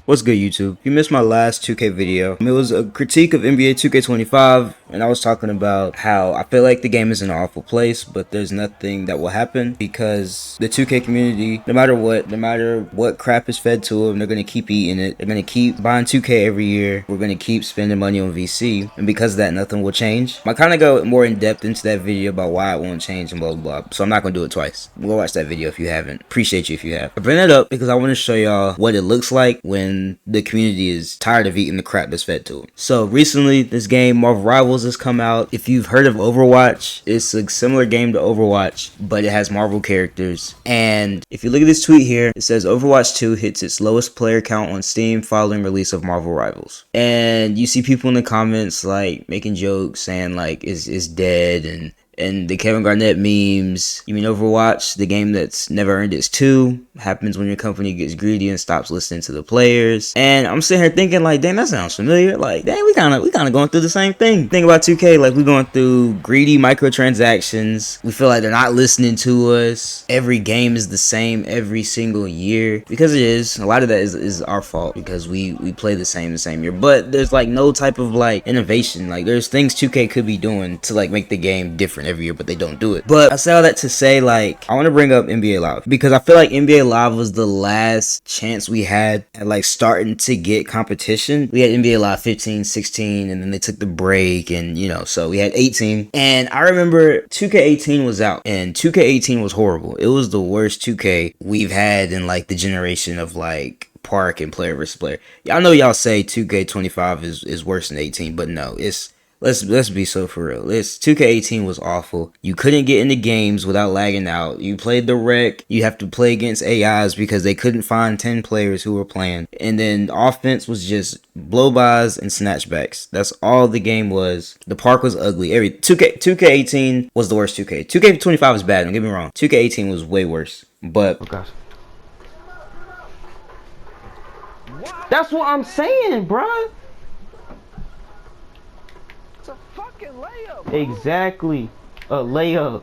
What's good, YouTube? If you missed my last 2K video, it was a critique of NBA 2K25, and I was talking about how I feel like the game is in an awful place, but there's nothing that will happen because the 2K community, no matter what crap is fed to them, they're going to keep eating it. They're going to keep buying 2K every year. We're going to keep spending money on VC, and because of that, nothing will change. I kind of go more in depth into that video about why it won't change and blah, blah, blah, so I'm not going to do it twice. Go watch that video if you haven't. Appreciate you if you have. I bring that up because I want to show y'all what it looks like when the community is tired of eating the crap that's fed to them. So recently, this game Marvel Rivals has come out. If you've heard of Overwatch, it's a similar game to Overwatch, but it has Marvel characters. And if you look at this tweet here, it says Overwatch 2 hits its lowest player count on Steam following release of Marvel Rivals. And you see people in the comments like making jokes saying like it's dead and the Kevin Garnett memes. You mean Overwatch, the game that's never earned its 2, happens when your company gets greedy and stops listening to the players. And I'm sitting here thinking like, dang, that sounds familiar. Like, dang, we kind of going through the same thing. Think about 2K, like we're going through greedy microtransactions. We feel like they're not listening to us. Every game is the same every single year, because it is. A lot of that is our fault because we play the same year. But there's like no type of like innovation. Like there's things 2K could be doing to like make the game different every year, but they don't do it. But I say all that to say, like, I want to bring up NBA Live because I feel like NBA Live was the last chance we had at like starting to get competition. We had NBA Live 15, 16, and then they took the break, and you know, so we had 18. And I remember 2K18 was out, and 2K18 was horrible. It was the worst 2K we've had in like the generation of like Park and player versus player. Y'all know y'all say 2K25 is worse than 18, but no, it's let's be so for real. 2K18 was awful. You couldn't get into games without lagging out. You played the rec. You have to play against AIs because they couldn't find 10 players who were playing. And then offense was just blow-bys and snatchbacks. That's all the game was. The park was ugly. 2K18 was the worst 2K. 2K25 was bad, don't get me wrong. 2K18 was way worse. But oh gosh. That's what I'm saying, bruh. Layup, exactly, a layup.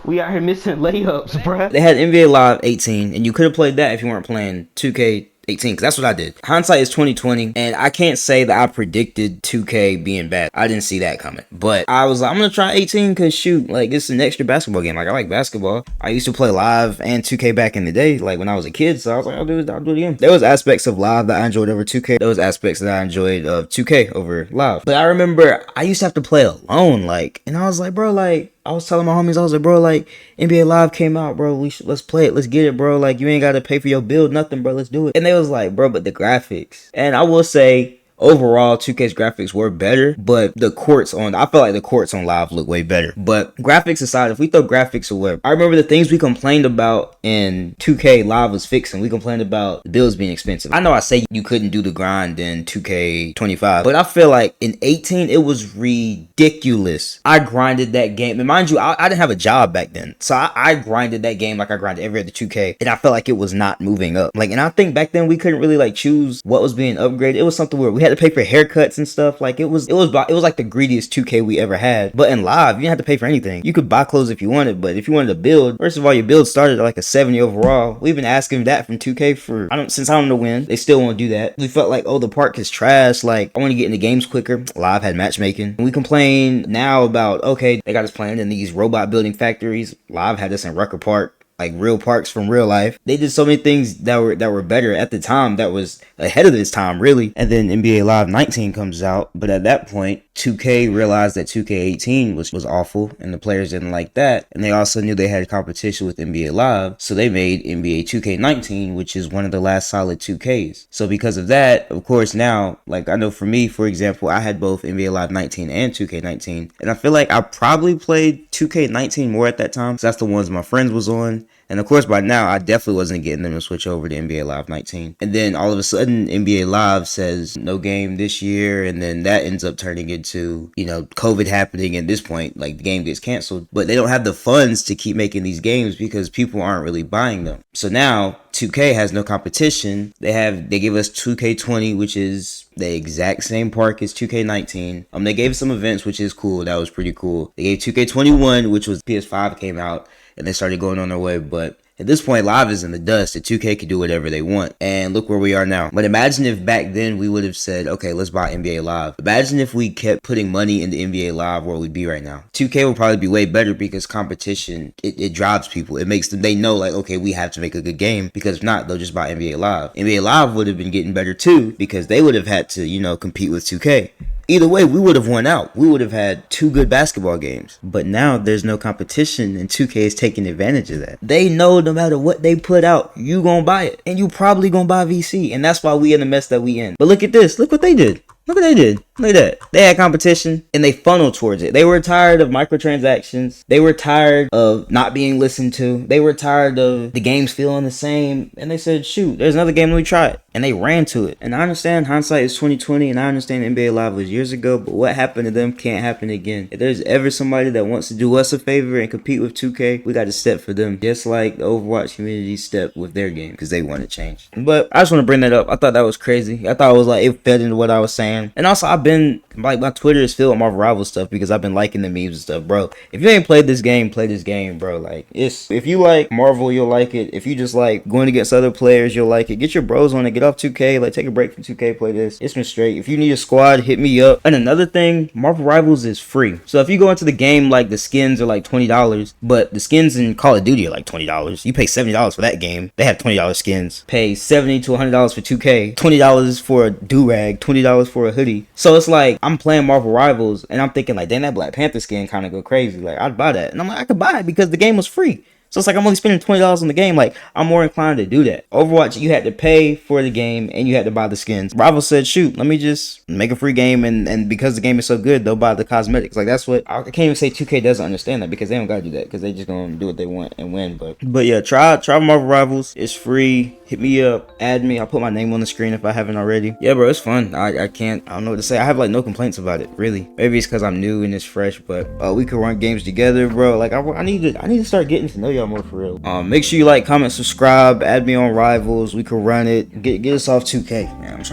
We out here missing layups, bruh. They had NBA Live 18, and you could have played that if you weren't playing 2K18, because that's what I did. Hindsight is 2020, and I can't say that I predicted 2K being bad. I didn't see that coming. But I was like, I'm going to try 18 because, shoot, like, it's an extra basketball game. Like, I like basketball. I used to play Live and 2K back in the day, like, when I was a kid. So I was like, I'll do it again. There was aspects of Live that I enjoyed over 2K. There was aspects that I enjoyed of 2K over Live. But I remember I used to have to play alone, like, and I was like, bro, like, I was telling my homies, I was like, bro, like, NBA Live came out, bro. Let's play it. Let's get it, bro. Like, you ain't got to pay for your build, nothing, bro. Let's do it. And they was like, bro, but the graphics. And I will say, overall, 2K's graphics were better, but I feel like the courts on Live look way better. But graphics aside, if we throw graphics away, I remember the things we complained about in 2K Live was fixing. We complained about the builds being expensive. I know I say you couldn't do the grind in 2K25, but I feel like in 18, it was ridiculous. I grinded that game. And mind you, I didn't have a job back then. So I grinded that game like I grinded every other 2K, and I felt like it was not moving up. Like, and I think back then we couldn't really like choose what was being upgraded. It was something where we had to pay for haircuts and stuff. Like it was like the greediest 2K we ever had. But in Live, you didn't have to pay for anything. You could buy clothes if you wanted, but if you wanted to build, first of all, your build started at like a 70 overall. We've been asking that from 2K for since I don't know when. They still won't do that. We felt like, oh, the park is trash. Like, I want to get into games quicker. Live had matchmaking. We complain now about, okay, they got us playing in these robot building factories. Live had us in Rucker Park, like real parks from real life. They did so many things that were better at the time, that was ahead of its time, really. And then NBA Live 19 comes out, but at that point 2K realized that 2K18 was awful and the players didn't like that, and they also knew they had competition with NBA Live, so they made NBA 2K19, which is one of the last solid 2Ks. So because of that, of course, now, like, I know for me, for example, I had both NBA Live 19 and 2K19, and I feel like I probably played 2K19 more at that time, because that's the ones my friends was on. And of course, by now, I definitely wasn't getting them to switch over to NBA Live 19. And then all of a sudden, NBA Live says no game this year. And then that ends up turning into, you know, COVID happening. At this point, like, the game gets canceled. But they don't have the funds to keep making these games because people aren't really buying them. So now 2K has no competition. They give us 2K20, which is the exact same park as 2K19. They gave us some events, which is cool. That was pretty cool. They gave 2K21, which was PS5 came out, and they started going on their way. But At this point, live is in the dust, and 2K can do whatever they want. And look where we are now. But imagine if back then we would have said, okay, let's buy NBA Live. Imagine if we kept putting money into NBA Live, where we'd be right now. 2K would probably be way better because competition, it drives people. It makes them, they know like, okay, we have to make a good game, because if not, they'll just buy NBA Live. NBA Live would have been getting better too, because they would have had to, you know, compete with 2K. Either way, we would have won out. We would have had 2 good basketball games. But now there's no competition, and 2K is taking advantage of that. They know no matter what they put out, you gonna buy it. And you probably gonna buy VC. And that's why we in the mess that we in. But look at this. Look what they did. Look what they did. Look at that. They had competition and they funneled towards it. They were tired of microtransactions. They were tired of not being listened to. They were tired of the games feeling the same. And they said, shoot, there's another game, let me try it. And they ran to it. And I understand hindsight is 2020, and I understand NBA Live was years ago, but what happened to them can't happen again. If there's ever somebody that wants to do us a favor and compete with 2K, we got to step for them. Just like the Overwatch community stepped with their game, because they want to change. But I just want to bring that up. I thought that was crazy. I thought it was like, it fed into what I was saying. And also, I've been, like, my Twitter is filled with Marvel Rivals stuff because I've been liking the memes and stuff, bro. If you ain't played this game, play this game, bro. Like, if you like Marvel, you'll like it. If you just like going against other players, you'll like it. Get your bros on it. Get off 2K. Like, take a break from 2K. Play this. It's been straight. If you need a squad, hit me up. And another thing, Marvel Rivals is free. So if you go into the game, like, the skins are like $20, but the skins in Call of Duty are like $20. You pay $70 for that game. They have $20 skins. Pay $70 to $100 for 2K. $20 for a do-rag. $20 for a hoodie. So it's like, I'm playing Marvel Rivals, and I'm thinking like, damn, that Black Panther skin kind of go crazy. Like, I'd buy that. And I'm like, I could buy it because the game was free. So it's like, I'm only spending $20 on the game. Like, I'm more inclined to do that. Overwatch, you had to pay for the game and you had to buy the skins. Rivals said, shoot, let me just make a free game, and because the game is so good, they'll buy the cosmetics. Like, that's what, I can't even say 2K doesn't understand that, because they don't gotta do that, because they just gonna do what they want and win. But yeah, try Marvel Rivals. It's free. Hit me up, add me. I'll put my name on the screen if I haven't already. Yeah, bro, it's fun. I don't know what to say. I have like no complaints about it, really. Maybe it's because I'm new and it's fresh, but we could run games together, bro. Like, I need to start getting to know y'all more for real. Make sure you like, comment, subscribe, add me on Rivals. We could run it. Get us off 2K. Man,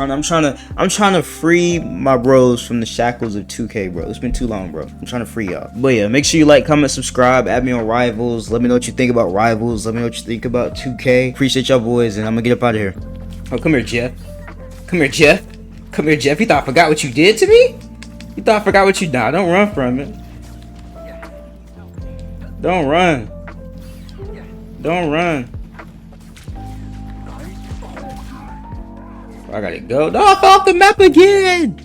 I'm trying to free my bros from the shackles of 2K, bro. It's been too long, bro. I'm trying to free y'all. But yeah, make sure you like, comment, subscribe, add me on Rivals. Let me know what you think about Rivals. Let me know what you think about 2K. Appreciate y'all boys, and I'm gonna get up out of here. Oh, come here, Jeff. Come here, Jeff. Come here, Jeff. You thought I forgot what you did to me? You thought I forgot what you did? Nah, don't run from it. Don't run. Don't run. I gotta go. No, I fell off the map again.